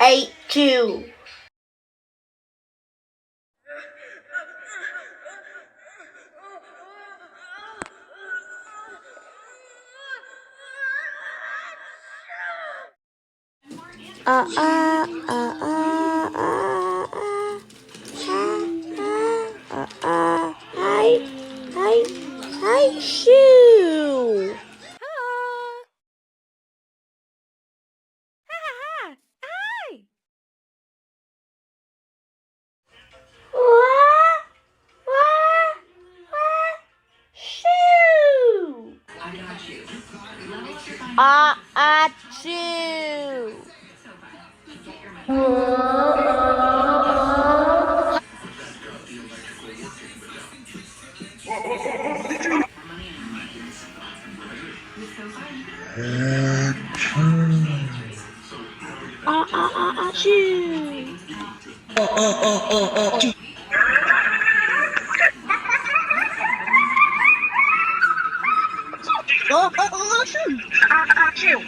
82. Ah ah ah ah ah ah. Hi, hi, hi, shoo. Wah, wah, wah, shoo. Ah ah shoo. Ah ah ah ah shoo. Oh, oh, oh, shoo. Ah ah shoo.